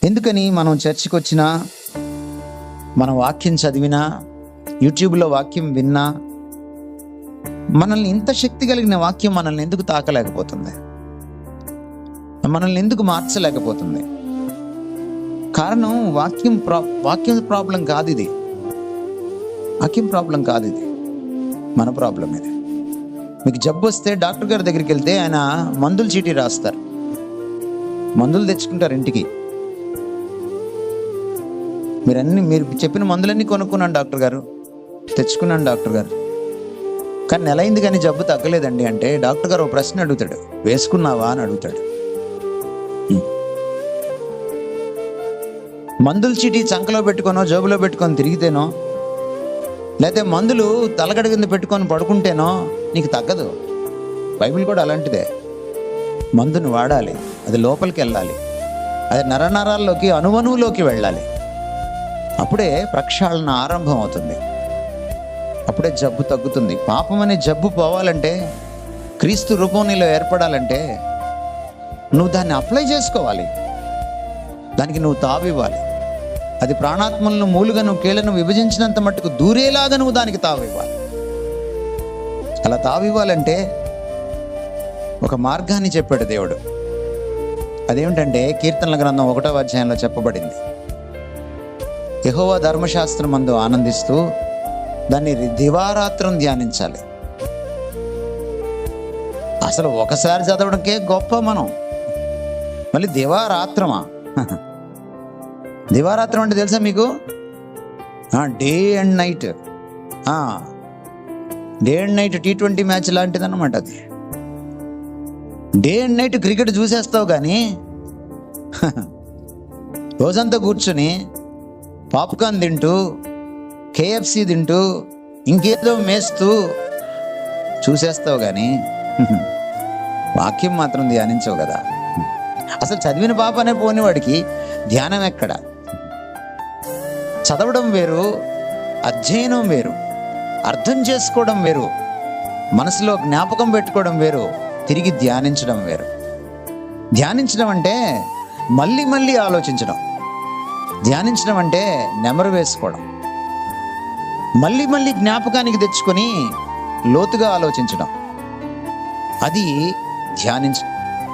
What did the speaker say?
ఎందుకని మనం చర్చికి వచ్చినా, మన వాక్యం చదివినా, యూట్యూబ్లో వాక్యం విన్నా, మనల్ని ఇంత శక్తి కలిగిన వాక్యం మనల్ని ఎందుకు తాకలేకపోతుంది? మనల్ని ఎందుకు మార్చలేకపోతుంది? కారణం వాక్యం ప్రాబ్లం కాదు ఇది. వాక్యం ప్రాబ్లం కాదు ఇది, మన ప్రాబ్లం ఇది. మీకు జబ్బు వస్తే డాక్టర్ గారి దగ్గరికి వెళ్తే ఆయన మందులు చీటీ రాస్తారు, మందులు తెచ్చుకుంటారు ఇంటికి. మీరు చెప్పిన మందులన్నీ కొనుక్కున్నాను డాక్టర్ గారు, తెచ్చుకున్నాను డాక్టర్ గారు, కానీ నెల అయింది కానీ జబ్బు తగ్గలేదండి అంటే డాక్టర్ గారు ఒక ప్రశ్న అడుగుతాడు, వేసుకున్నావా అని అడుగుతాడు. మందుల చీటీ చంకలో పెట్టుకోనో జోబులో పెట్టుకొని తిరిగితేనో, లేకపోతే మందులు తలగడ కింద పెట్టుకొని పడుకుంటేనో నీకు తగ్గదు. బైబిల్ కూడా అలాంటిదే. మందుని వాడాలి, అది లోపలికి వెళ్ళాలి, అది నరనరాల్లోకి అణువణువులోకి వెళ్ళాలి. అప్పుడే ప్రక్షాళన ఆరంభం అవుతుంది, అప్పుడే జబ్బు తగ్గుతుంది. పాపం అనే జబ్బు పోవాలంటే, క్రీస్తు రూపం నీలో ఏర్పడాలంటే నువ్వు దాన్ని అప్లై చేసుకోవాలి, దానికి నువ్వు తావివ్వాలి. అది ప్రాణాత్మలను మూలుగా నువ్వు కీళ్లను విభజించినంత మట్టుకు దూరేలాగా నువ్వు దానికి తావివ్వాలి. అలా తావివ్వాలంటే ఒక మార్గాన్ని చెప్పాడు దేవుడు. అదేమిటంటే కీర్తనల గ్రంథం 1వ అధ్యాయంలో చెప్పబడింది, యెహోవా ధర్మశాస్త్రమందు ఆనందిస్తూ దాన్ని దివారాత్రం ధ్యానించాలి. అసలు ఒకసారి చదవడానికే గొప్ప, మనం మళ్ళీ దివారాత్రమా? దివారాత్రం అంటే తెలుసా మీకు? Day and night, day and night T20 match లాంటిది అన్నమాట అది. డే అండ్ నైట్ క్రికెట్ చూసేస్తావు కానీ రోజంతా కూర్చొని పాప్కార్న్ తింటూ, KFC తింటూ, ఇంకేదో మేస్తూ చూసేస్తావు కానీ వాక్యం మాత్రం ధ్యానించవు కదా. అసలు చదివిన పాపనే పోని వాడికి ధ్యానం ఎక్కడ? చదవడం వేరు, అధ్యయనం వేరు, అర్థం చేసుకోవడం వేరు, మనసులో జ్ఞాపకం పెట్టుకోవడం వేరు, తిరిగి ధ్యానించడం వేరు. ధ్యానించడం అంటే మళ్ళీ మళ్ళీ ఆలోచించడం, ధ్యానించడం అంటే నెమరు వేసుకోవడం, మళ్ళీ మళ్ళీ జ్ఞాపకానికి తెచ్చుకొని లోతుగా ఆలోచించడం, అది ధ్యానించడం.